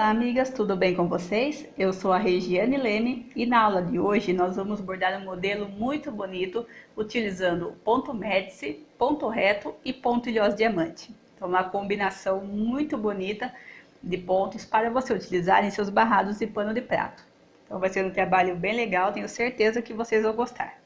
Olá, amigas, tudo bem com vocês? Eu sou a Regiane Leme e na aula de hoje nós vamos bordar um modelo muito bonito utilizando ponto médice, ponto reto e ponto ilhós diamante. Então, uma combinação muito bonita de pontos para você utilizar em seus barrados de pano de prato. Então, vai ser um trabalho bem legal, tenho certeza que vocês vão gostar.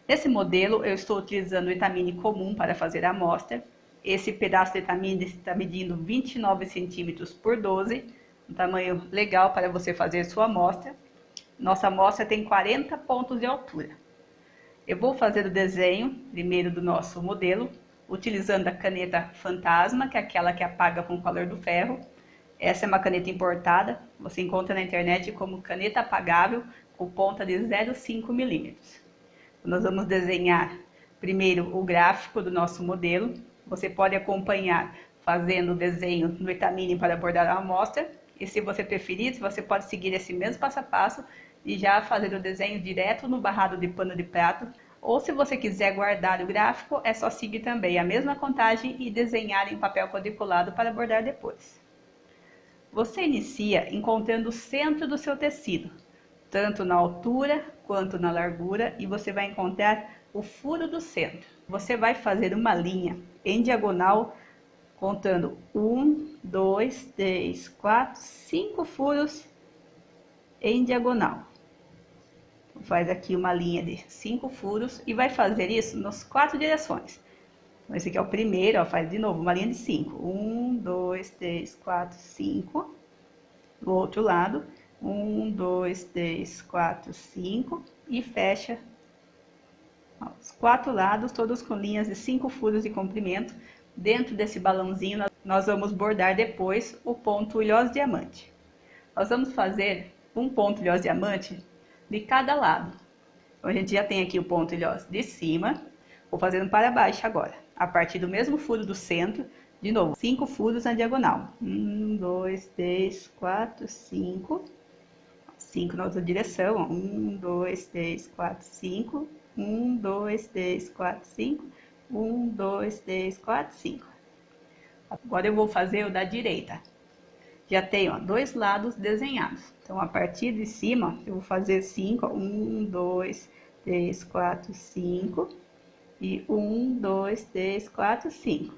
Nesse modelo, eu estou utilizando o etamine comum para fazer a amostra. Esse pedaço de etamine está medindo 29 centímetros por 12, um tamanho legal para você fazer sua amostra. Nossa amostra tem 40 pontos de altura. Eu vou fazer o desenho primeiro do nosso modelo, utilizando a caneta Fantasma, que é aquela que apaga com o calor do ferro. Essa é uma caneta importada, você encontra na internet como caneta apagável com ponta de 0,5 milímetros. Nós vamos desenhar primeiro o gráfico do nosso modelo. Você pode acompanhar fazendo o desenho no etamine para bordar a amostra. E se você preferir, você pode seguir esse mesmo passo a passo e já fazer o desenho direto no barrado de pano de prato. Ou se você quiser guardar o gráfico, é só seguir também a mesma contagem e desenhar em papel quadriculado para bordar depois. Você inicia encontrando o centro do seu tecido, tanto na altura quanto na largura, e você vai encontrar o furo do centro. Você vai fazer uma linha em diagonal, contando 1, 2, 3, 4, 5 furos em diagonal. Faz aqui uma linha de 5 furos e vai fazer isso nas 4 direções. Então, esse aqui é o primeiro, ó, faz de novo uma linha de 5. 1, 2, 3, 4, 5. Do outro lado, 1, 2, 3, 4, 5 e fecha os 4 lados, todos com linhas de 5 furos de comprimento. Dentro desse balãozinho, nós vamos bordar depois o ponto ilhós diamante. Nós vamos fazer um ponto ilhós diamante de cada lado. Então, a gente já tem aqui o ponto ilhós de cima, vou fazendo para baixo agora, a partir do mesmo furo do centro. De novo, 5 furos na diagonal. 1, 2, 3, 4, 5. 5 na outra direção. 1, 2, 3, 4, 5. 1, 2, 3, 4, 5. 1, 2, 3, 4, 5. Agora eu vou fazer o da direita. Já tenho, ó, dois lados desenhados. Então, a partir de cima, eu vou fazer 5. 1, 2, 3, 4, 5. E 1, 2, 3, 4, 5.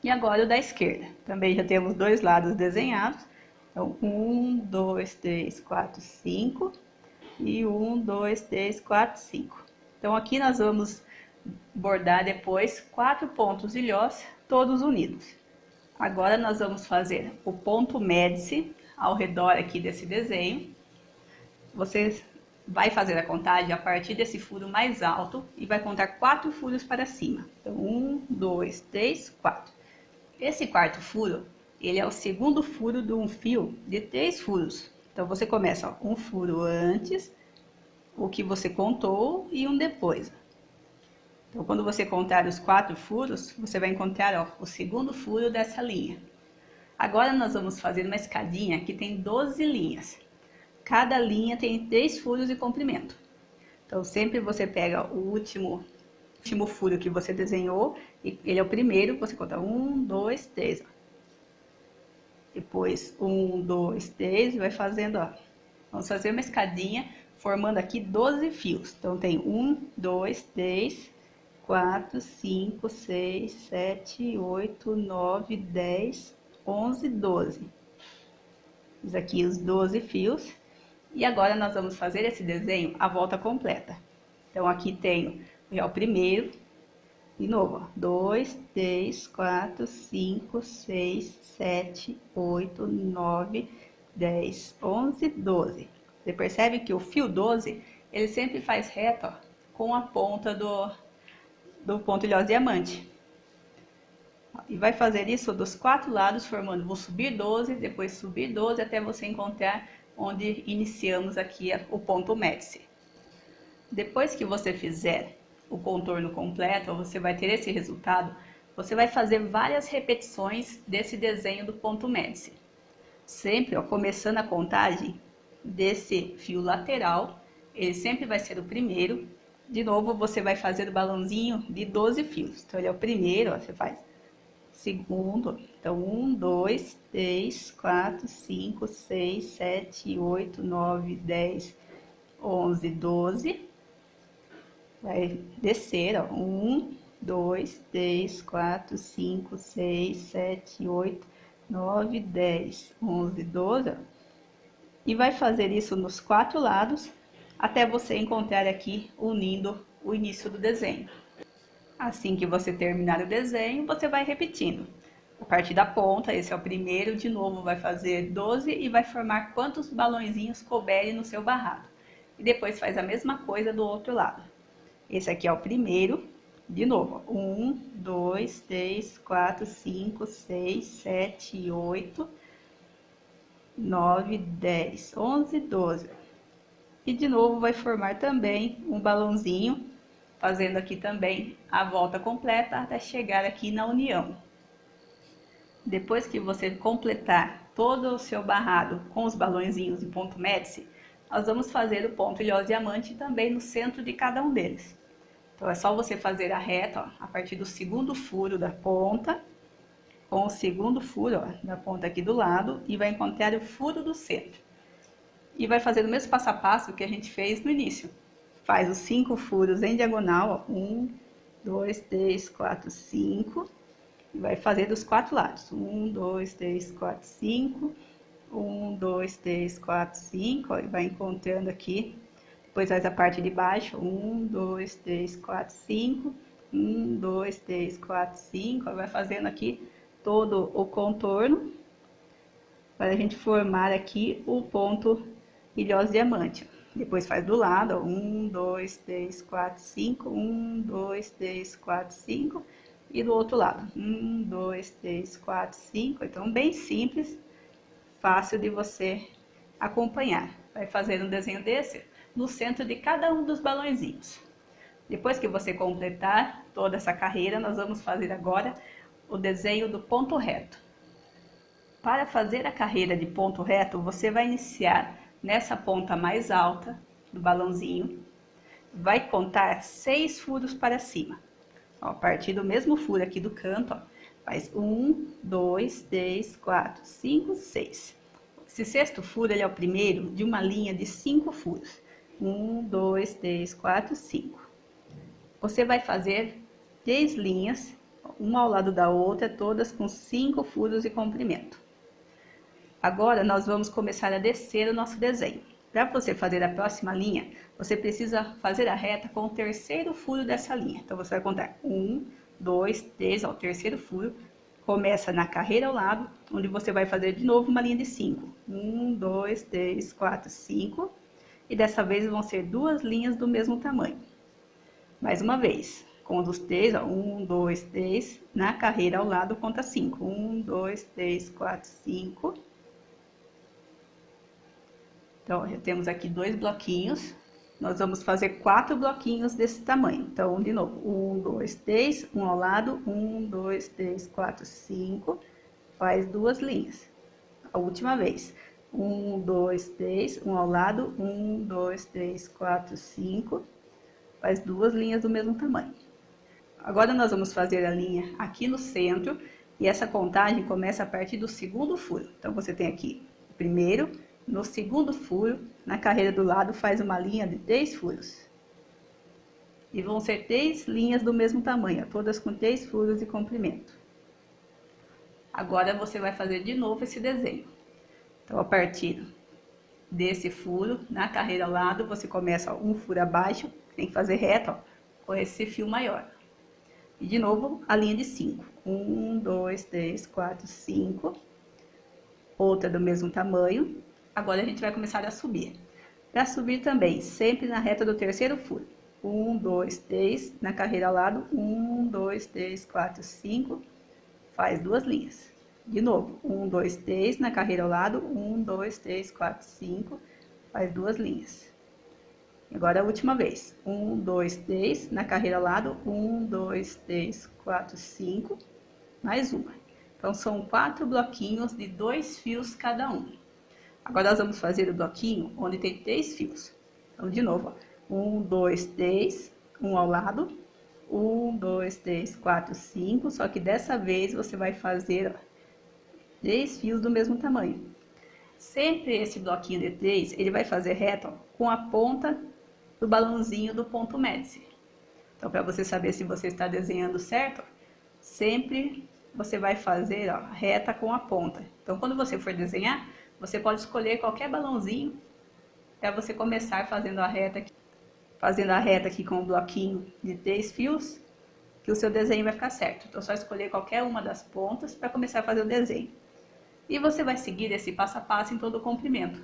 E agora o da esquerda. Também já temos dois lados desenhados. Então, 1, 2, 3, 4, 5. E 1, 2, 3, 4, 5. Então, aqui nós vamos bordar depois 4 pontos ilhós, todos unidos. Agora, nós vamos fazer o ponto médice ao redor aqui desse desenho. Você vai fazer a contagem a partir desse furo mais alto e vai contar 4 furos para cima. Então, 1, 2, 3, 4. Esse quarto furo, ele é o segundo furo de um fio de 3 furos. Então, você começa, ó, um furo antes, o que você contou, e um depois. Então, quando você contar os 4 furos, você vai encontrar, ó, o segundo furo dessa linha. Agora, nós vamos fazer uma escadinha que tem 12 linhas. Cada linha tem 3 furos de comprimento. Então, sempre você pega o último furo que você desenhou, e ele é o primeiro, você conta 1, 2, 3. Ó. Depois 1, 2, 3, vai fazendo, ó. Vamos fazer uma escadinha, formando aqui 12 fios. Então, tem 1, 2, 3, 4, 5, 6, 7, 8, 9, 10, 11, 12. Fiz aqui os 12 fios. E agora nós vamos fazer esse desenho a volta completa. Então, aqui tenho já o primeiro, de novo, 2, 3, 4, 5, 6, 7, 8, 9, 10, 11, 12. Você percebe que o fio 12, ele sempre faz reto, ó, com a ponta do ponto ilhós diamante. E vai fazer isso dos 4 lados, formando, vou subir 12, depois subir 12, até você encontrar onde iniciamos aqui o ponto médice. Depois que você fizer o contorno completo, você vai ter esse resultado, você vai fazer várias repetições desse desenho do ponto médice. Sempre, ó, começando a contagem desse fio lateral, ele sempre vai ser o primeiro. De novo, você vai fazer o balãozinho de 12 fios. Então, ele é o primeiro, ó, você faz segundo. Então, 1, 2, 3, 4, 5, 6, 7, 8, 9, 10, 11, 12. Vai descer, ó. 1, 2, 3, 4, 5, 6, 7, 8, 9, 10, 11, 12. Ó. E vai fazer isso nos 4 lados, até você encontrar aqui unindo o início do desenho. Assim que você terminar o desenho, você vai repetindo. A partir da ponta, esse é o primeiro, de novo vai fazer 12 e vai formar quantos balõezinhos couberem no seu barrado. E depois faz a mesma coisa do outro lado. Esse aqui é o primeiro, de novo, 1, 2, 3, 4, 5, 6, 7, 8, 9, 10, 11, 12. E de novo vai formar também um balãozinho, fazendo aqui também a volta completa até chegar aqui na união. Depois que você completar todo o seu barrado com os balõezinhos de ponto médici, nós vamos fazer o ponto ilhós diamante também no centro de cada um deles. Então é só você fazer a reta, ó, a partir do segundo furo da ponta, com o segundo furo, ó, da ponta aqui do lado, e vai encontrar o furo do centro. E vai fazer o mesmo passo a passo que a gente fez no início. Faz os 5 furos em diagonal, ó, 1, 2, 3, 4, 5. E vai fazer dos 4 lados. 1, 2, 3, 4, 5. 1, 2, 3, 4, 5. Ó, e vai encontrando aqui. Depois faz a parte de baixo. 1, 2, 3, 4, 5. 1, 2, 3, 4, 5. Ó, vai fazendo aqui todo o contorno, para a gente formar aqui o ponto ilhós diamante. Depois faz do lado, ó, 1, 2, 3, 4, 5, 1, 2, 3, 4, 5, e do outro lado, 1, 2, 3, 4, 5, então bem simples, fácil de você acompanhar. Vai fazer um desenho desse no centro de cada um dos balõezinhos. Depois que você completar toda essa carreira, nós vamos fazer agora o desenho do ponto reto. Para fazer a carreira de ponto reto, você vai iniciar nessa ponta mais alta do balãozinho, vai contar 6 furos para cima. Ó, a partir do mesmo furo aqui do canto, ó, faz 1, 2, 3, 4, 5, 6. Esse sexto furo ele é o primeiro de uma linha de 5 furos. 1, 2, 3, 4, 5. Você vai fazer 3 linhas, uma ao lado da outra, todas com 5 furos de comprimento. Agora, nós vamos começar a descer o nosso desenho. Para você fazer a próxima linha, você precisa fazer a reta com o terceiro furo dessa linha. Então, você vai contar 1, 2, 3, ó, o terceiro furo. Começa na carreira ao lado, onde você vai fazer de novo uma linha de 5. 1, 2, 3, 4, 5. E dessa vez vão ser 2 linhas do mesmo tamanho. Mais uma vez, com os 3, ó, 1, 2, 3. Na carreira ao lado, conta 5. 1, 2, 3, 4, 5. Então, já temos aqui 2 bloquinhos. Nós vamos fazer 4 bloquinhos desse tamanho. Então, de novo, 1, 2, 3, um ao lado, 1, 2, 3, 4, 5. Faz 2 linhas. A última vez. 1, 2, 3, um ao lado, 1, 2, 3, 4, 5. Faz 2 linhas do mesmo tamanho. Agora, nós vamos fazer a linha aqui no centro. E essa contagem começa a partir do segundo furo. Então, você tem aqui o primeiro. No segundo furo, na carreira do lado, faz uma linha de 3 furos. E vão ser 3 linhas do mesmo tamanho, todas com 3 furos de comprimento. Agora, você vai fazer de novo esse desenho. Então, a partir desse furo, na carreira ao lado, você começa, ó, um furo abaixo, tem que fazer reto, ó, com esse fio maior. E de novo, a linha de 5. 1, 2, 3, 4, 5. Outra do mesmo tamanho. Agora a gente vai começar a subir. Para subir também, sempre na reta do terceiro furo. 1, 2, 3, na carreira ao lado. 1, 2, 3, 4, 5. Faz 2 linhas. De novo, 1, 2, 3, na carreira ao lado. 1, 2, 3, 4, 5. Faz 2 linhas. Agora a última vez. 1, 2, 3, na carreira ao lado. 1, 2, 3, 4, 5. Mais uma. Então, são 4 bloquinhos de 2 fios cada um. Agora, nós vamos fazer o bloquinho onde tem 3 fios. Então, de novo, ó, 1, 2, 3, um ao lado, 1, 2, 3, 4, 5, só que dessa vez você vai fazer, ó, 3 fios do mesmo tamanho. Sempre esse bloquinho de 3, ele vai fazer reto, ó, com a ponta do balãozinho do ponto médice. Então, para você saber se você está desenhando certo, sempre você vai fazer, ó, reta com a ponta. Então, quando você for desenhar, você pode escolher qualquer balãozinho para você começar fazendo a reta aqui com o bloquinho de 3 fios, que o seu desenho vai ficar certo. Então, é só escolher qualquer uma das pontas para começar a fazer o desenho. E você vai seguir esse passo a passo em todo o comprimento.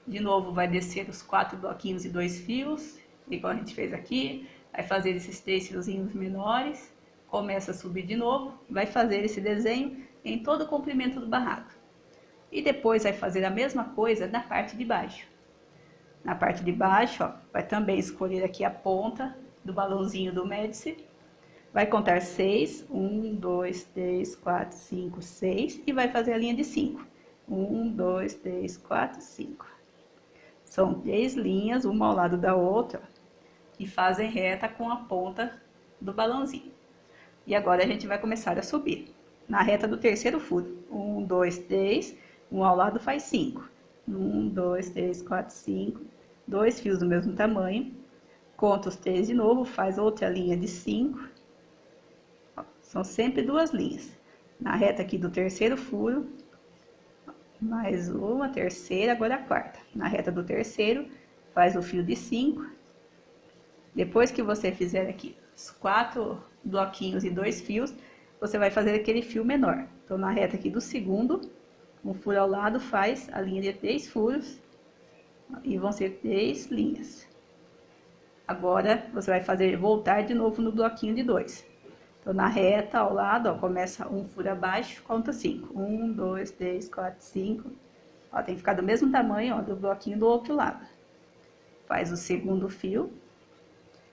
De novo, vai descer os 4 bloquinhos e 2 fios, igual a gente fez aqui. Vai fazer esses 3 fiozinhos menores, começa a subir de novo, vai fazer esse desenho em todo o comprimento do barrado. E depois vai fazer a mesma coisa na parte de baixo. Na parte de baixo, ó, vai também escolher aqui a ponta do balãozinho do médice. Vai contar 6, 1, 2, 3, 4, 5, 6 e vai fazer a linha de 5. 1, 2, 3, 4, 5. São 3 linhas, uma ao lado da outra, que fazem reta com a ponta do balãozinho. E agora a gente vai começar a subir. Na reta do terceiro furo. 1, 2, 3, um ao lado faz 5. 1, 2, 3, 4, 5. 2 fios do mesmo tamanho. Conta os 3 de novo, faz outra linha de 5. São sempre 2 linhas. Na reta aqui do terceiro furo, mais uma, terceira, agora a quarta. Na reta do terceiro, faz o fio de 5. Depois que você fizer aqui os 4 bloquinhos e 2 fios, você vai fazer aquele fio menor. Então, na reta aqui do segundo, um furo ao lado faz a linha de 3 furos e vão ser 3 linhas. Agora, você vai fazer voltar de novo no bloquinho de 2. Então, na reta ao lado, ó, começa um furo abaixo, conta 5. 1, 2, 3, 4, 5. Ó, tem que ficar do mesmo tamanho, ó, do bloquinho do outro lado. Faz o segundo fio.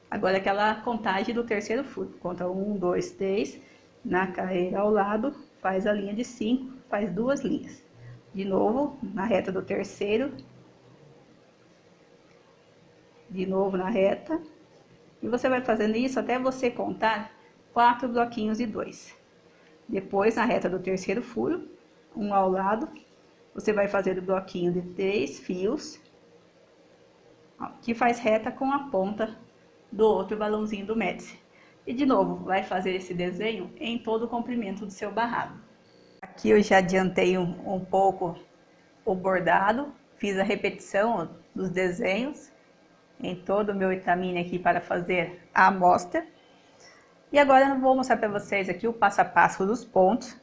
Agora, aquela contagem do terceiro furo. Conta 1, 2, 3. Na carreira ao lado, faz a linha de 5, faz 2 linhas. De novo, na reta do terceiro. De novo na reta. E você vai fazendo isso até você contar 4 bloquinhos e 2. Depois, na reta do terceiro furo, um ao lado, você vai fazer o bloquinho de 3 fios, ó, que faz reta com a ponta do outro balãozinho do médice. E de novo, vai fazer esse desenho em todo o comprimento do seu barrado. Aqui eu já adiantei um pouco o bordado, fiz a repetição dos desenhos em todo o meu Itamine aqui para fazer a amostra. E agora eu vou mostrar para vocês aqui o passo a passo dos pontos.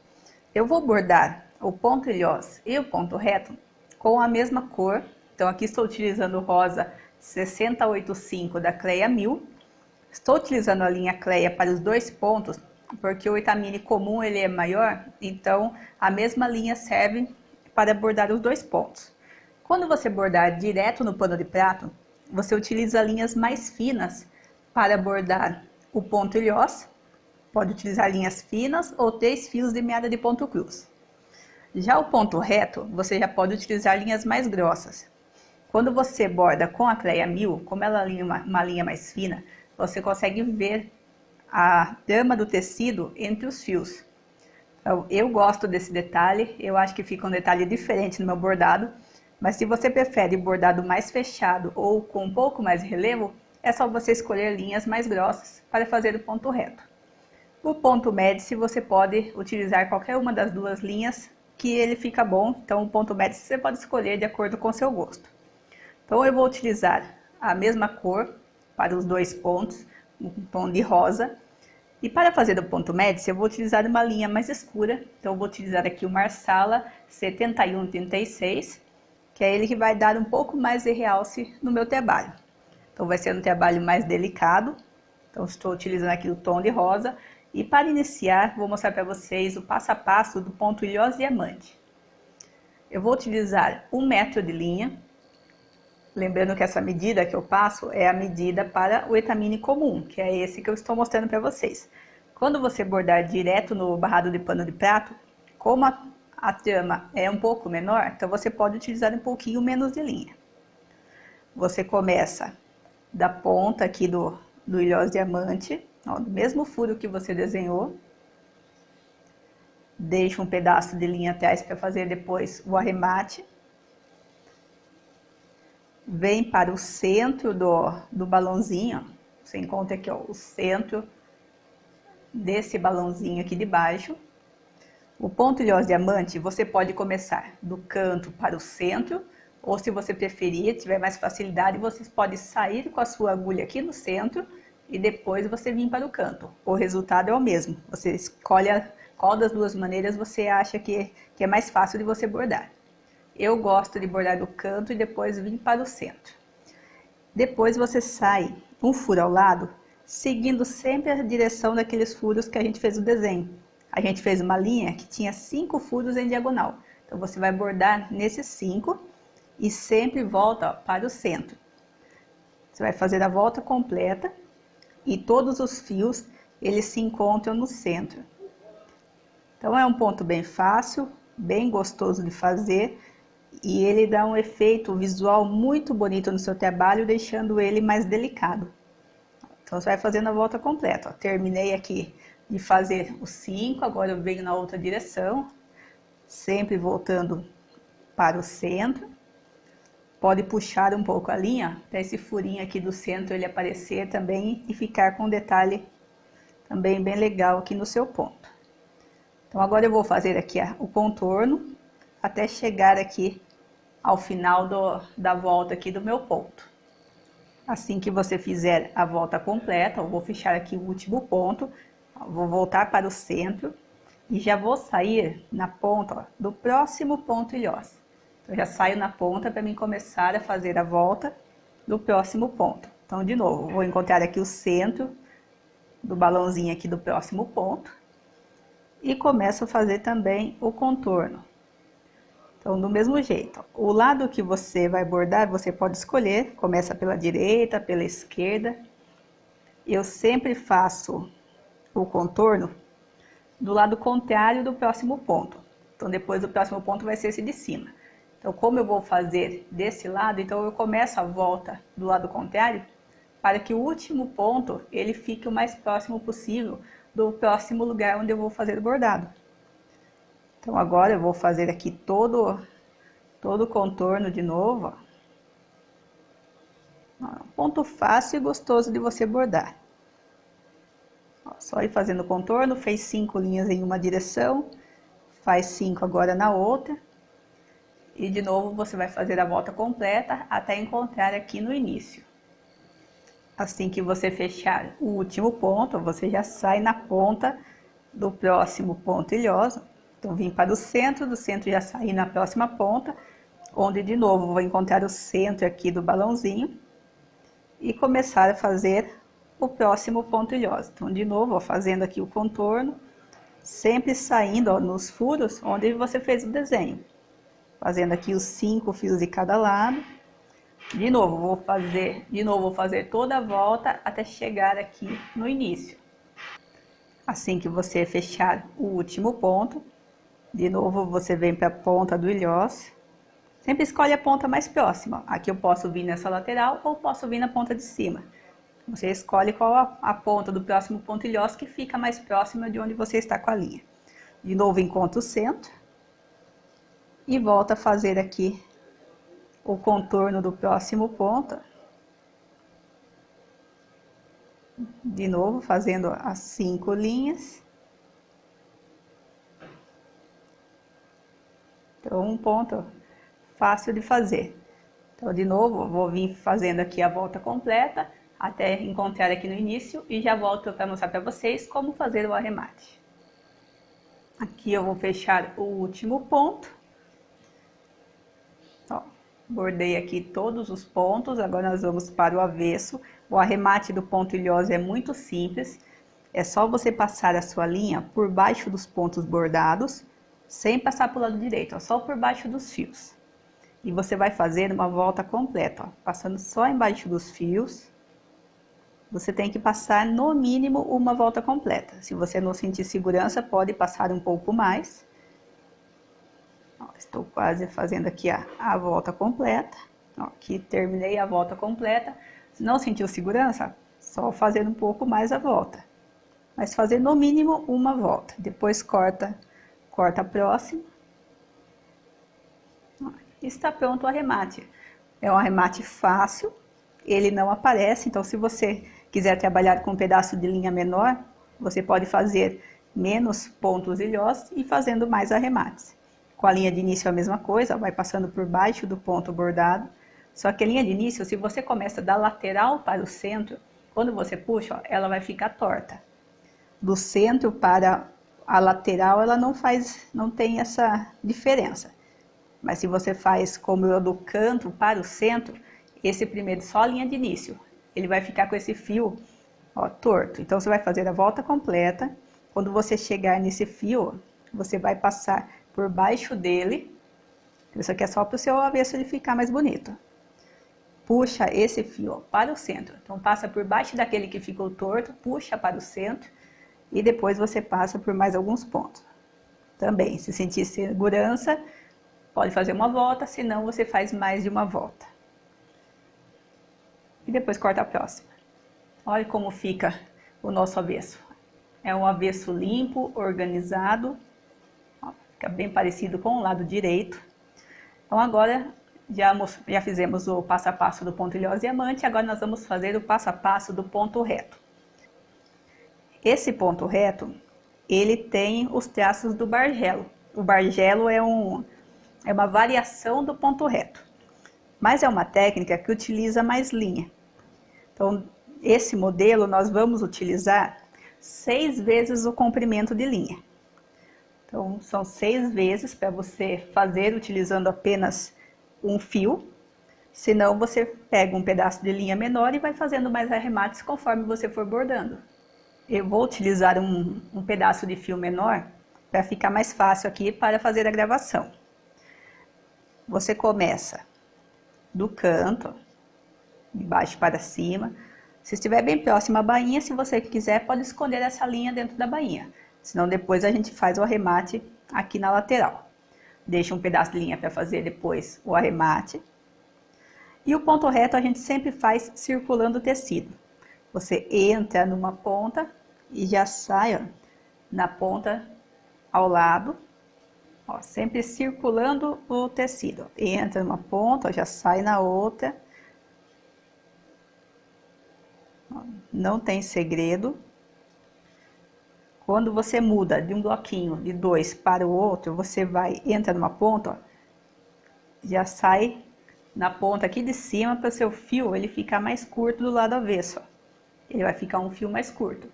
Eu vou bordar o ponto ilhós e o ponto reto com a mesma cor. Então aqui estou utilizando o rosa 6085 da Cleia 1000. Estou utilizando a linha Cleia para os 2 pontos, porque o Itamine comum ele é maior, então a mesma linha serve para bordar os 2 pontos. Quando você bordar direto no pano de prato, você utiliza linhas mais finas para bordar o ponto ilhós. Pode utilizar linhas finas ou 3 fios de meada de ponto cruz. Já o ponto reto, você já pode utilizar linhas mais grossas. Quando você borda com a Cleia 1000, como ela é uma linha mais fina, você consegue ver a trama do tecido entre os fios. Então, eu gosto desse detalhe, eu acho que fica um detalhe diferente no meu bordado, mas se você prefere bordado mais fechado ou com um pouco mais de relevo, é só você escolher linhas mais grossas para fazer o ponto reto. O ponto médice você pode utilizar qualquer uma das 2 linhas que ele fica bom, então o ponto médice você pode escolher de acordo com o seu gosto. Então eu vou utilizar a mesma cor para os 2 pontos, um tom de rosa. E para fazer o ponto médice eu vou utilizar uma linha mais escura, então eu vou utilizar aqui o Marsala 7136, que é ele que vai dar um pouco mais de realce no meu trabalho. Então vai ser um trabalho mais delicado, então estou utilizando aqui o tom de rosa. E para iniciar, vou mostrar para vocês o passo a passo do ponto ilhós diamante. Eu vou utilizar 1 metro de linha, lembrando que essa medida que eu passo é a medida para o Itamine comum, que é esse que eu estou mostrando para vocês. Quando você bordar direto no barrado de pano de prato, como a trama é um pouco menor, então você pode utilizar um pouquinho menos de linha. Você começa da ponta aqui do ilhós diamante, Ó, do mesmo furo que você desenhou, deixa um pedaço de linha atrás para fazer depois o arremate. Vem para o centro do balãozinho, você encontra aqui, ó, o centro desse balãozinho aqui de baixo. O ponto ilhós diamante, você pode começar do canto para o centro, ou se você preferir, tiver mais facilidade, você pode sair com a sua agulha aqui no centro e depois você vir para o canto. O resultado é o mesmo, você escolhe qual das duas maneiras você acha que é mais fácil de você bordar. Eu gosto de bordar do canto e depois vir para o centro. Depois você sai um furo ao lado, seguindo sempre a direção daqueles furos que a gente fez o desenho. A gente fez uma linha que tinha 5 furos em diagonal. Então você vai bordar nesses 5 e sempre volta, ó, para o centro. Você vai fazer a volta completa e todos os fios eles se encontram no centro. Então é um ponto bem fácil, bem gostoso de fazer e ele dá um efeito visual muito bonito no seu trabalho, deixando ele mais delicado. Então você vai fazendo a volta completa. Ó. Terminei aqui de fazer os 5, agora eu venho na outra direção, sempre voltando para o centro. Pode puxar um pouco a linha, para esse furinho aqui do centro ele aparecer também e ficar com um detalhe também bem legal aqui no seu ponto. Então agora eu vou fazer aqui o contorno, até chegar aqui ao final da volta aqui do meu ponto. Assim que você fizer a volta completa, eu vou fechar aqui o último ponto, vou voltar para o centro e já vou sair na ponta, ó, do próximo ponto ilhós. Então, já saio na ponta para mim começar a fazer a volta do próximo ponto. Então, de novo, vou encontrar aqui o centro do balãozinho aqui do próximo ponto e começo a fazer também o contorno. Então, do mesmo jeito, ó, o lado que você vai bordar, você pode escolher, começa pela direita, pela esquerda. Eu sempre faço o contorno do lado contrário do próximo ponto. Então, depois o próximo ponto vai ser esse de cima. Então, como eu vou fazer desse lado, então eu começo a volta do lado contrário, para que o último ponto, ele fique o mais próximo possível do próximo lugar onde eu vou fazer o bordado. Então, agora eu vou fazer aqui todo o contorno de novo, ó. Ponto fácil e gostoso de você bordar. Ó, só ir fazendo o contorno, fez 5 linhas em uma direção, faz 5 agora na outra. E de novo você vai fazer a volta completa até encontrar aqui no início. Assim que você fechar o último ponto, você já sai na ponta do próximo ponto ilhoso. Então, vim para o centro, do centro já saí na próxima ponta, onde de novo vou encontrar o centro aqui do balãozinho e começar a fazer o próximo ponto ilhoso. Então, de novo, ó, fazendo aqui o contorno, sempre saindo, ó, nos furos onde você fez o desenho. Fazendo aqui os 5 fios de cada lado. De novo, vou fazer toda a volta até chegar aqui no início. Assim que você fechar o último ponto, de novo você vem para a ponta do ilhós. Sempre escolhe a ponta mais próxima. Aqui eu posso vir nessa lateral ou posso vir na ponta de cima. Você escolhe qual a ponta do próximo ponto ilhós que fica mais próxima de onde você está com a linha. De novo, encontro o centro. E volta a fazer aqui o contorno do próximo ponto. De novo, fazendo as 5 linhas. Então, um ponto fácil de fazer. Então, de novo, vou vir fazendo aqui a volta completa, até encontrar aqui no início, e já volto para mostrar para vocês como fazer o arremate. Aqui eu vou fechar o último ponto. Ó, bordei aqui todos os pontos, agora nós vamos para o avesso. O arremate do ponto ilhoso é muito simples, é só você passar a sua linha por baixo dos pontos bordados, sem passar para o lado direito, ó, só por baixo dos fios. E você vai fazer uma volta completa, ó, passando só embaixo dos fios. Você tem que passar no mínimo uma volta completa. Se você não sentir segurança, pode passar um pouco mais. Ó, estou quase fazendo aqui a volta completa. Ó, aqui terminei a volta completa. Se não sentiu segurança, só fazer um pouco mais a volta. mas fazer no mínimo uma volta. Depois corta a próxima. Está pronto o arremate. É um arremate fácil, ele não aparece, então se você quiser trabalhar com um pedaço de linha menor, você pode fazer menos pontos ilhosos e fazendo mais arremates. Com a linha de início é a mesma coisa, vai passando por baixo do ponto bordado. Só que a linha de início, se você começa da lateral para o centro, quando você puxa, ó, ela vai ficar torta. Do centro para a lateral, ela não tem essa diferença. Mas se você faz como eu, do canto para o centro, esse primeiro só a linha de início, ele vai ficar com esse fio, ó, torto. Então você vai fazer a volta completa. Quando você chegar nesse fio, você vai passar por baixo dele. Isso aqui é só para o seu avesso ele ficar mais bonito. Puxa esse fio, ó, para o centro. Então passa por baixo daquele que ficou torto, puxa para o centro e depois você passa por mais alguns pontos. Também, se sentir segurança, pode fazer uma volta, senão você faz mais de uma volta. E depois corta a próxima. Olha como fica o nosso avesso. É um avesso limpo, organizado. Ó, fica bem parecido com o lado direito. Então agora já fizemos o passo a passo do ponto ilhós diamante, agora nós vamos fazer o passo a passo do ponto reto. Esse ponto reto, ele tem os traços do bargelo. O bargelo é uma variação do ponto reto, mas é uma técnica que utiliza mais linha. Então, esse modelo nós vamos utilizar 6 vezes o comprimento de linha. Então, são 6 vezes para você fazer utilizando apenas um fio. Senão, você pega um pedaço de linha menor e vai fazendo mais arremates conforme você for bordando. Eu vou utilizar um pedaço de fio menor para ficar mais fácil aqui para fazer a gravação. Você começa do canto, de baixo para cima. Se estiver bem próximo à bainha, se você quiser, pode esconder essa linha dentro da bainha. Senão depois a gente faz o arremate aqui na lateral. Deixa um pedaço de linha para fazer depois o arremate. E o ponto reto a gente sempre faz circulando o tecido. Você entra numa ponta e já sai, ó, na ponta ao lado. Ó, sempre circulando o tecido. Entra numa ponta, já sai na outra. Ó, não tem segredo. Quando você muda de um bloquinho de 2 para o outro, você entra numa ponta, ó, já sai na ponta aqui de cima para o seu fio ele ficar mais curto do lado avesso. Ó. Ele vai ficar um fio mais curto.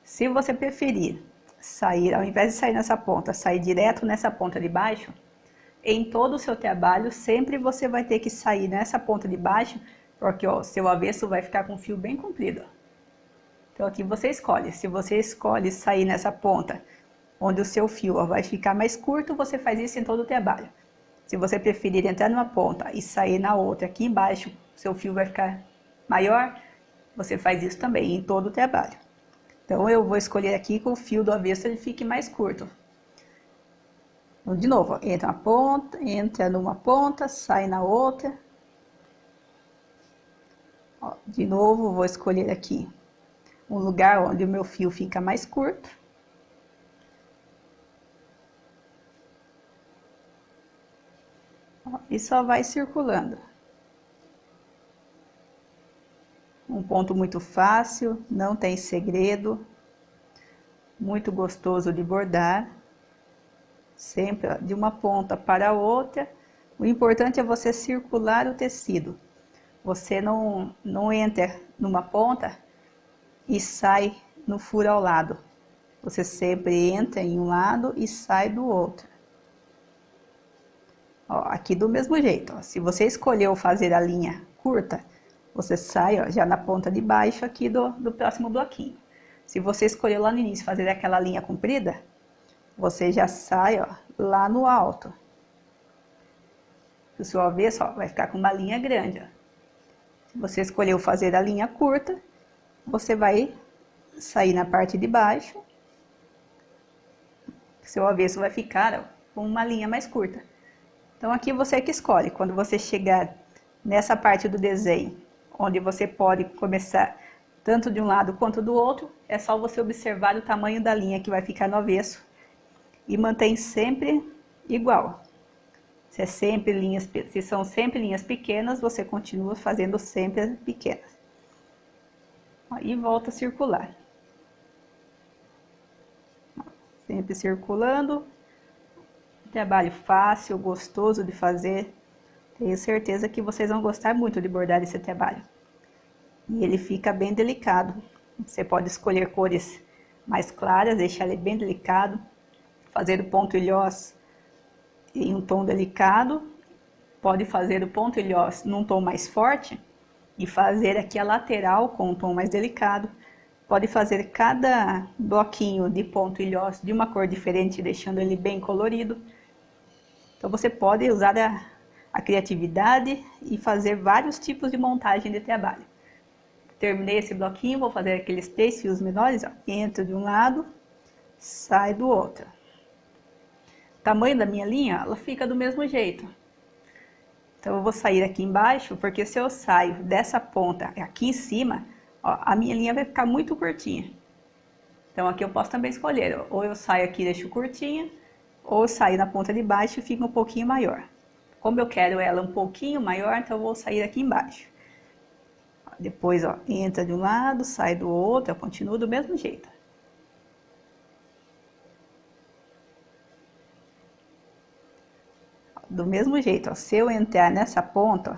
Se você preferir sair, ao invés de sair nessa ponta, sair direto nessa ponta de baixo, em todo o seu trabalho, sempre você vai ter que sair nessa ponta de baixo, porque o seu avesso vai ficar com o fio bem comprido. Então aqui você escolhe, se você escolhe sair nessa ponta, onde o seu fio vai ficar mais curto, você faz isso em todo o trabalho. Se você preferir entrar numa ponta e sair na outra, aqui embaixo, seu fio vai ficar maior, você faz isso também em todo o trabalho. Então eu vou escolher aqui que o fio do avesso ele fique mais curto. Então, de novo, ó, entra numa ponta, sai na outra. Ó, de novo, vou escolher aqui um lugar onde o meu fio fica mais curto. Ó, e só vai circulando. Um ponto muito fácil, não tem segredo, muito gostoso de bordar, sempre ó, de uma ponta para a outra. O importante é você circular o tecido. Você não entra numa ponta e sai no furo ao lado. Você sempre entra em um lado e sai do outro. Ó, aqui do mesmo jeito, ó, se você escolheu fazer a linha curta, você sai, ó, já na ponta de baixo aqui do próximo bloquinho. Se você escolheu lá no início fazer aquela linha comprida, você já sai, ó, lá no alto. O seu avesso, ó, vai ficar com uma linha grande, ó. Se você escolheu fazer a linha curta, você vai sair na parte de baixo. Seu avesso vai ficar, ó, com uma linha mais curta. Então aqui você que escolhe, quando você chegar nessa parte do desenho, onde você pode começar tanto de um lado quanto do outro, é só você observar o tamanho da linha que vai ficar no avesso e mantém sempre igual. Se são sempre linhas pequenas, você continua fazendo sempre pequenas. E volta a circular. Sempre circulando. Trabalho fácil, gostoso de fazer. Tenho certeza que vocês vão gostar muito de bordar esse trabalho. E ele fica bem delicado. Você pode escolher cores mais claras, deixar ele bem delicado. Fazer o ponto ilhós em um tom delicado. Pode fazer o ponto ilhós num tom mais forte e fazer aqui a lateral com um tom mais delicado. Pode fazer cada bloquinho de ponto ilhós de uma cor diferente, deixando ele bem colorido. Então você pode usar a criatividade e fazer vários tipos de montagem de trabalho. Terminei esse bloquinho, vou fazer aqueles 3 fios menores, ó. Entra de um lado, sai do outro. O tamanho da minha linha, ela fica do mesmo jeito. Então eu vou sair aqui embaixo, porque se eu saio dessa ponta aqui em cima, ó, a minha linha vai ficar muito curtinha. Então aqui eu posso também escolher, ou eu saio aqui e deixo curtinha, ou eu saio na ponta de baixo e fica um pouquinho maior. Como eu quero ela um pouquinho maior, então eu vou sair aqui embaixo. Depois, ó, entra de um lado, sai do outro, eu continuo do mesmo jeito. Do mesmo jeito, ó, se eu entrar nessa ponta, ó,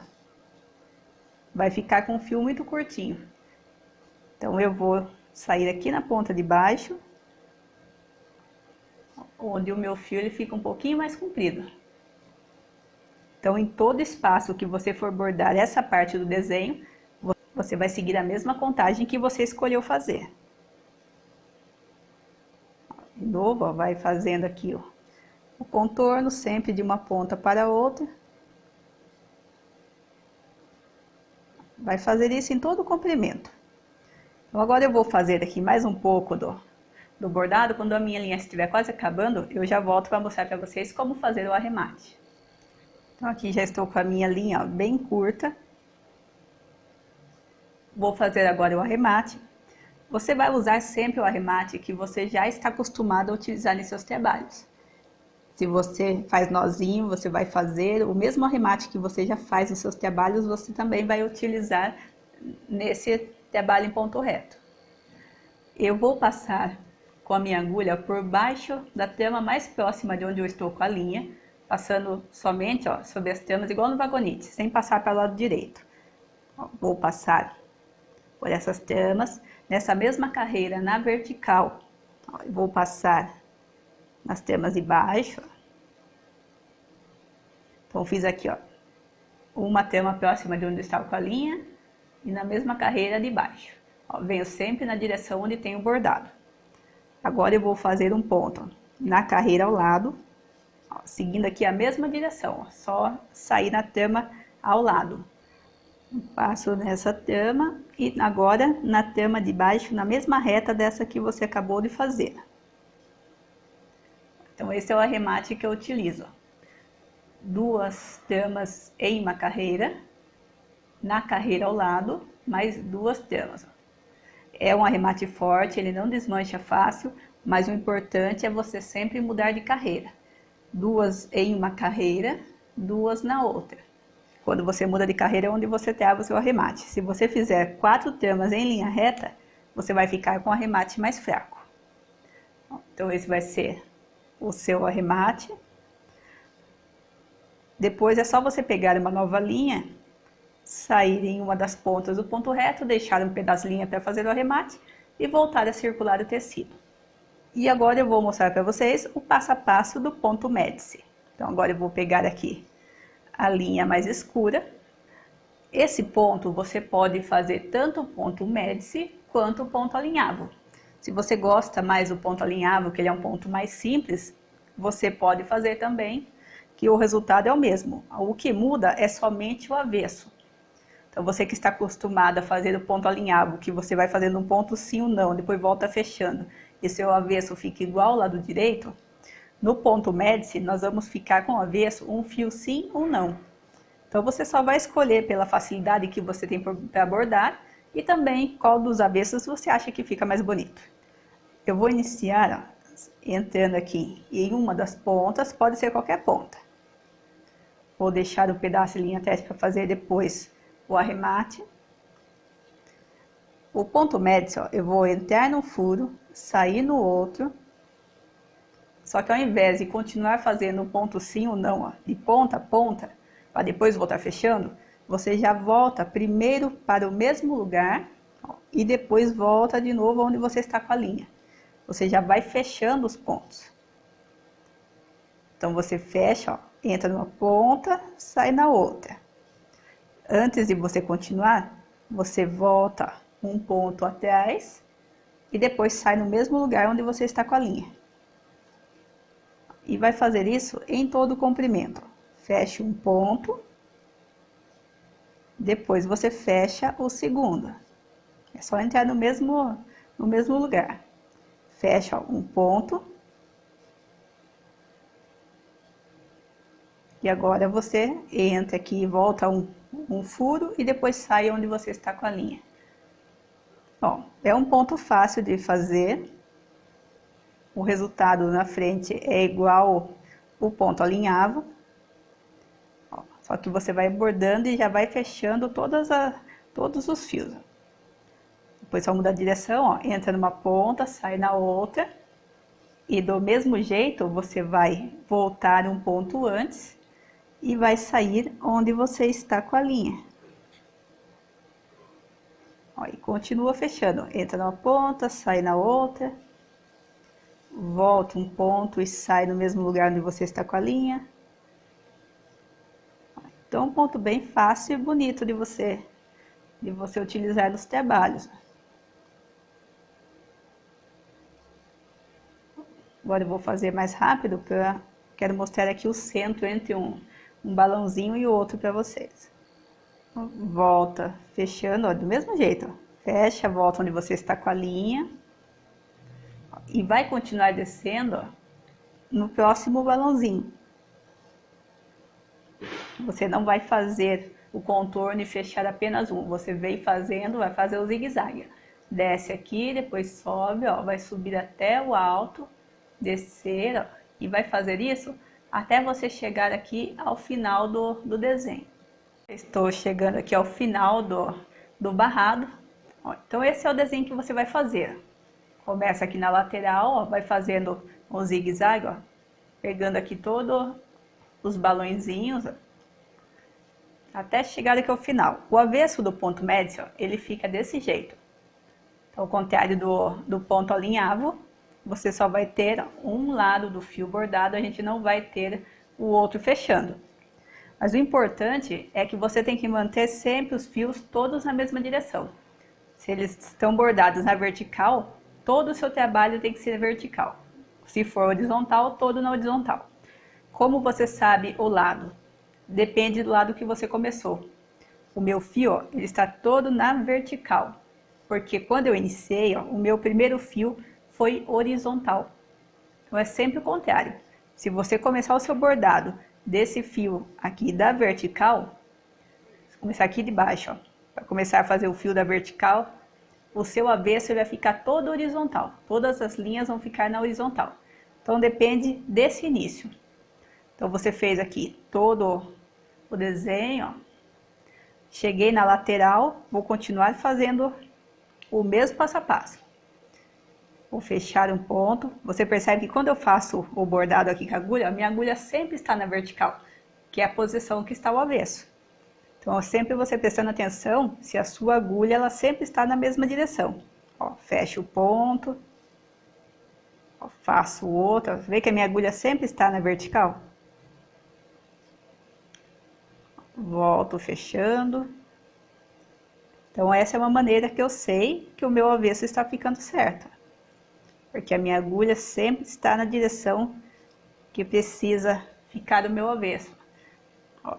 vai ficar com um fio muito curtinho. Então eu vou sair aqui na ponta de baixo, onde o meu fio ele fica um pouquinho mais comprido. Então em todo espaço que você for bordar essa parte do desenho, você vai seguir a mesma contagem que você escolheu fazer. De novo, ó, vai fazendo aqui, ó, o contorno sempre de uma ponta para a outra. Vai fazer isso em todo o comprimento. Então agora eu vou fazer aqui mais um pouco do bordado. Quando a minha linha estiver quase acabando, eu já volto para mostrar para vocês como fazer o arremate. Então aqui já estou com a minha linha, ó, bem curta. Vou fazer agora o arremate. Você vai usar sempre o arremate que você já está acostumado a utilizar nos seus trabalhos. Se você faz nozinho, você vai fazer o mesmo arremate que você já faz nos seus trabalhos, você também vai utilizar nesse trabalho em ponto reto. Eu vou passar com a minha agulha por baixo da trama mais próxima de onde eu estou com a linha, passando somente, ó, sobre as tramas igual no vagonete, sem passar para o lado direito. Ó, vou passar por essas tramas, nessa mesma carreira na vertical, ó, eu vou passar nas tramas de baixo. Então fiz aqui, ó, uma trama próxima de onde eu estava com a linha e na mesma carreira de baixo. Ó, venho sempre na direção onde tem o bordado. Agora eu vou fazer um ponto na carreira ao lado, ó, seguindo aqui a mesma direção, ó, só sair na trama ao lado. Passo nessa trama e agora na trama de baixo, na mesma reta dessa que você acabou de fazer. Então esse é o arremate que eu utilizo. 2 tramas em uma carreira, na carreira ao lado, mais 2 tramas. É um arremate forte, ele não desmancha fácil, mas o importante é você sempre mudar de carreira. 2 em uma carreira, 2 na outra. Quando você muda de carreira é onde você trava o seu arremate. Se você fizer 4 tramas em linha reta, você vai ficar com o arremate mais fraco. Então esse vai ser o seu arremate. Depois é só você pegar uma nova linha, sair em uma das pontas do ponto reto, deixar um pedaço de linha para fazer o arremate e voltar a circular o tecido. E agora eu vou mostrar para vocês o passo a passo do ponto médici. Então agora eu vou pegar aqui a linha mais escura. Esse ponto você pode fazer tanto o ponto médici quanto o ponto alinhavo. Se você gosta mais do ponto alinhavo, que ele é um ponto mais simples, você pode fazer também, que o resultado é o mesmo. O que muda é somente o avesso. Então você que está acostumado a fazer o ponto alinhavo, que você vai fazendo um ponto sim ou não, depois volta fechando, e seu avesso fica igual ao lado direito, no ponto médici, nós vamos ficar com o avesso um fio sim ou não. Então você só vai escolher pela facilidade que você tem para bordar e também qual dos avessos você acha que fica mais bonito. Eu vou iniciar, ó, entrando aqui em uma das pontas, pode ser qualquer ponta. Vou deixar o pedaço de linha teste para fazer depois o arremate. O ponto médio, ó, eu vou entrar no furo, sair no outro. Só que ao invés de continuar fazendo um ponto sim ou não, ó, de ponta a ponta, para depois voltar fechando, você já volta primeiro para o mesmo lugar, ó, e depois volta de novo onde você está com a linha. Você já vai fechando os pontos. Então você fecha, ó, entra numa ponta, sai na outra. Antes de você continuar, você volta um ponto atrás e depois sai no mesmo lugar onde você está com a linha. E vai fazer isso em todo o comprimento. Feche um ponto, depois você fecha o segundo. É só entrar no mesmo lugar. Fecha um ponto. E agora você entra aqui e volta um furo e depois sai onde você está com a linha. Bom, é um ponto fácil de fazer. O resultado na frente é igual o ponto alinhavo. Ó, só que você vai bordando e já vai fechando todos os fios. Depois só muda a direção, ó, entra numa ponta, sai na outra. E do mesmo jeito, você vai voltar um ponto antes e vai sair onde você está com a linha. Ó, e continua fechando. Entra numa ponta, sai na outra. Volta um ponto e sai no mesmo lugar onde você está com a linha. Então, um ponto bem fácil e bonito de você utilizar nos trabalhos. Agora eu vou fazer mais rápido, quero mostrar aqui o centro entre um balãozinho e o outro para vocês. Volta fechando, ó, do mesmo jeito, ó. Fecha, volta onde você está com a linha. E vai continuar descendo, ó, no próximo balãozinho. Você não vai fazer o contorno e fechar apenas um. Você vem fazendo, vai fazer o zigue-zague. Desce aqui, depois sobe, ó, vai subir até o alto, descer, ó, e vai fazer isso até você chegar aqui ao final do desenho. Estou chegando aqui ao final do barrado. Ó, então esse é o desenho que você vai fazer. Começa aqui na lateral, ó, vai fazendo um zigue-zague, ó, pegando aqui todos os balõezinhos, ó, até chegar aqui ao final. O avesso do ponto médio, ó, ele fica desse jeito. Então, ao contrário do ponto alinhavo, você só vai ter um lado do fio bordado, a gente não vai ter o outro fechando. Mas o importante é que você tem que manter sempre os fios todos na mesma direção. Se eles estão bordados na vertical, todo o seu trabalho tem que ser vertical. Se for horizontal, todo na horizontal. Como você sabe o lado? Depende do lado que você começou. O meu fio, ó, ele está todo na vertical. Porque quando eu iniciei, ó, o meu primeiro fio foi horizontal. Então é sempre o contrário. Se você começar o seu bordado desse fio aqui da vertical, começar aqui de baixo, ó, para começar a fazer o fio da vertical, o seu avesso vai ficar todo horizontal. Todas as linhas vão ficar na horizontal. Então depende desse início. Então você fez aqui todo o desenho, ó. Cheguei na lateral, vou continuar fazendo o mesmo passo a passo. Vou fechar um ponto. Você percebe que quando eu faço o bordado aqui com a agulha, a minha agulha sempre está na vertical, que é a posição que está ao avesso. Então, sempre você prestando atenção se a sua agulha ela sempre está na mesma direção. Ó, fecho o ponto, ó, faço o outro. Vê que a minha agulha sempre está na vertical? Volto fechando. Então, essa é uma maneira que eu sei que o meu avesso está ficando certo. Porque a minha agulha sempre está na direção que precisa ficar o meu avesso.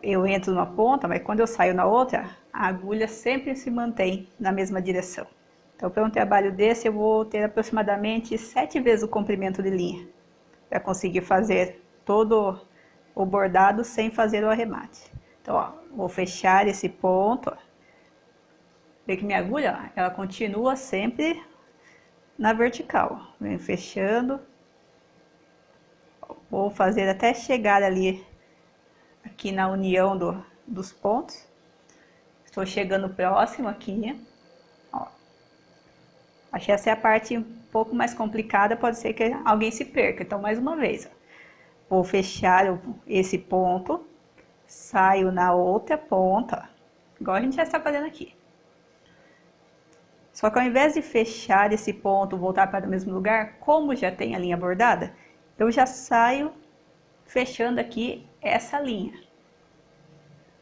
Eu entro numa ponta, mas quando eu saio na outra, a agulha sempre se mantém na mesma direção. Então, para um trabalho desse, eu vou ter aproximadamente 7 vezes o comprimento de linha, para conseguir fazer todo o bordado sem fazer o arremate. Então, ó, vou fechar esse ponto, ó. Vê que minha agulha, ó, ela continua sempre na vertical. Vem fechando. Vou fazer até chegar ali, aqui na união dos pontos. Estou chegando próximo aqui, ó. Acho que essa é a parte um pouco mais complicada, pode ser que alguém se perca. Então, mais uma vez, ó. Vou fechar esse ponto, saio na outra ponta, ó, igual a gente já está fazendo aqui. Só que ao invés de fechar esse ponto, voltar para o mesmo lugar, como já tem a linha bordada, eu já saio fechando aqui essa linha.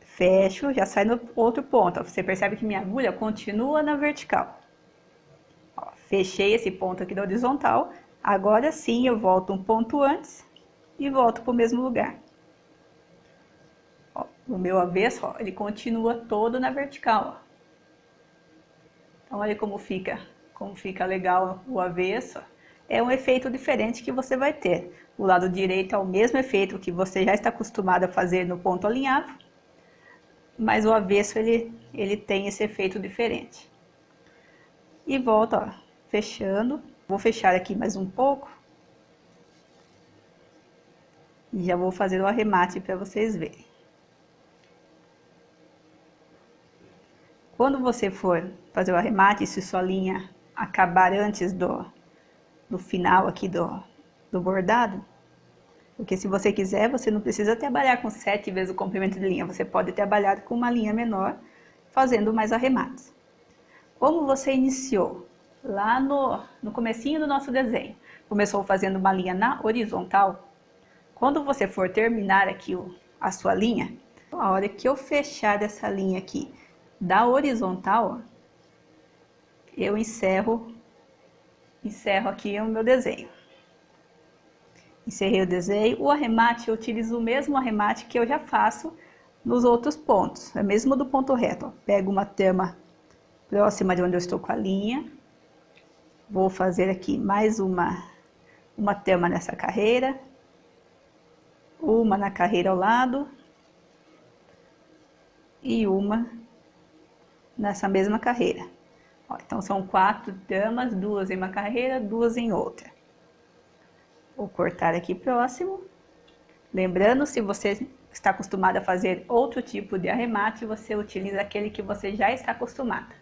Fecho, já sai no outro ponto. Ó. Você percebe que minha agulha continua na vertical. Ó, fechei esse ponto aqui da horizontal. Agora sim eu volto um ponto antes e volto para o mesmo lugar. Ó, o meu avesso, ó, ele continua todo na vertical. Ó. Então olha como fica legal o avesso. Ó. É um efeito diferente que você vai ter. O lado direito é o mesmo efeito que você já está acostumado a fazer no ponto alinhavo, mas o avesso ele tem esse efeito diferente. E volto, ó, fechando. Vou fechar aqui mais um pouco. E já vou fazer o arremate para vocês verem. Quando você for fazer o arremate, se sua linha acabar antes do final aqui do bordado, porque se você quiser, você não precisa trabalhar com 7 vezes o comprimento de linha, você pode trabalhar com uma linha menor, fazendo mais arremates. Como você iniciou lá no comecinho do nosso desenho, começou fazendo uma linha na horizontal, quando você for terminar aqui a sua linha, a hora que eu fechar essa linha aqui da horizontal, eu encerro aqui o meu desenho. Encerrei o desenho. O arremate, eu utilizo o mesmo arremate que eu já faço nos outros pontos, é mesmo do ponto reto. Ó. Pego uma tama próxima de onde eu estou com a linha, vou fazer aqui mais uma tama nessa carreira, uma na carreira ao lado e uma nessa mesma carreira. Ó, então são 4 tamas, 2 em uma carreira, 2 em outra. Vou cortar aqui próximo. Lembrando, se você está acostumado a fazer outro tipo de arremate, você utiliza aquele que você já está acostumado.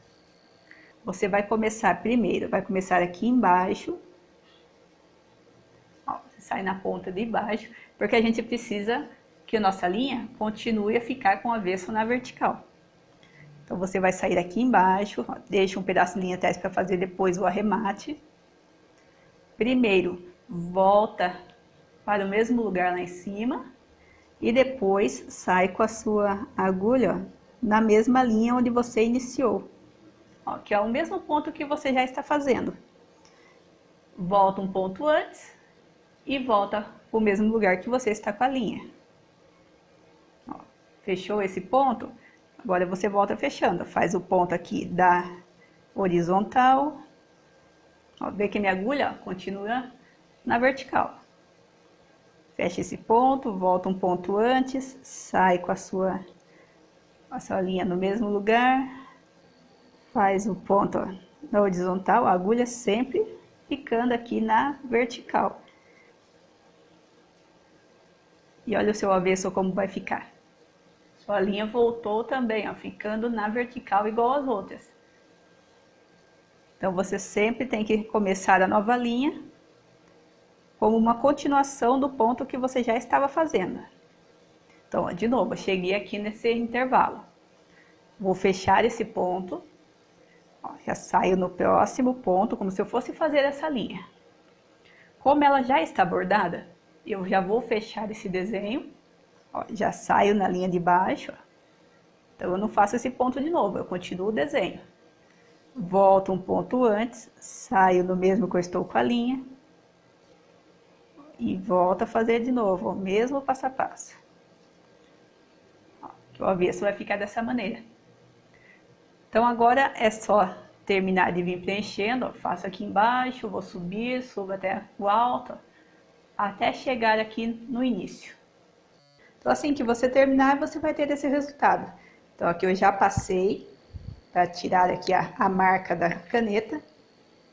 Você vai começar primeiro, vai começar aqui embaixo. Ó, você sai na ponta de baixo, porque a gente precisa que a nossa linha continue a ficar com o avesso na vertical. Então, você vai sair aqui embaixo, ó, deixa um pedaço de linha atrás para fazer depois o arremate. Primeiro, volta para o mesmo lugar lá em cima e depois sai com a sua agulha, ó, na mesma linha onde você iniciou, ó, que é o mesmo ponto que você já está fazendo. Volta um ponto antes e volta para o mesmo lugar que você está com a linha. Ó, fechou esse ponto? Agora você volta fechando, faz o ponto aqui da horizontal. Ó, vê que minha agulha continua na vertical. Fecha esse ponto, volta um ponto antes, sai com a sua linha no mesmo lugar, faz o ponto, ó, na horizontal, a agulha sempre ficando aqui na vertical. E olha o seu avesso como vai ficar. Sua linha voltou também, ó, ficando na vertical igual as outras. Então, você sempre tem que começar a nova linha como uma continuação do ponto que você já estava fazendo. Então, ó, de novo, eu cheguei aqui nesse intervalo. Vou fechar esse ponto, ó, já saio no próximo ponto, como se eu fosse fazer essa linha. Como ela já está bordada, eu já vou fechar esse desenho, ó, já saio na linha de baixo, ó. Então eu não faço esse ponto de novo, eu continuo o desenho. Volto um ponto antes, saio no mesmo que eu estou com a linha e volto a fazer de novo, o mesmo passo a passo. Ó, que o avesso vai ficar dessa maneira. Então agora é só terminar de vir preenchendo, ó, faço aqui embaixo, vou subir, subo até o alto, ó, até chegar aqui no início. Então assim que você terminar, você vai ter esse resultado. Então aqui eu já passei para tirar aqui a marca da caneta.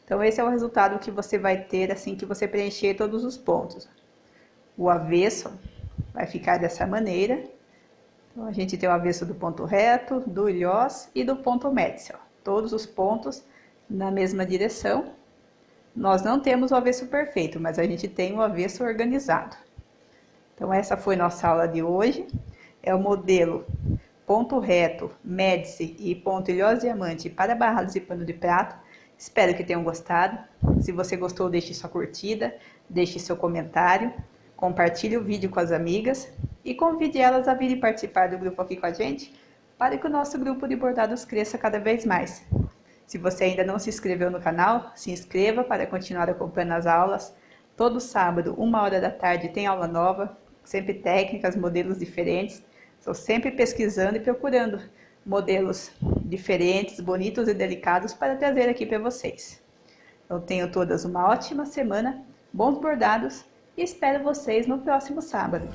Então esse é o resultado que você vai ter assim que você preencher todos os pontos. O avesso vai ficar dessa maneira. Então a gente tem o avesso do ponto reto, do ilhós e do ponto médice, ó. Todos os pontos na mesma direção. Nós não temos o avesso perfeito, mas a gente tem o avesso organizado. Então essa foi nossa aula de hoje. É o modelo ponto reto, médice e ponto ilhós diamante para barrados e pano de prato. Espero que tenham gostado. Se você gostou, deixe sua curtida, deixe seu comentário, compartilhe o vídeo com as amigas e convide elas a virem participar do grupo aqui com a gente, para que o nosso grupo de bordados cresça cada vez mais. Se você ainda não se inscreveu no canal, se inscreva para continuar acompanhando as aulas. Todo sábado, 1h da tarde, tem aula nova, sempre técnicas, modelos diferentes. Estou sempre pesquisando e procurando modelos diferentes, bonitos e delicados para trazer aqui para vocês. Então tenham todas uma ótima semana, bons bordados e espero vocês no próximo sábado.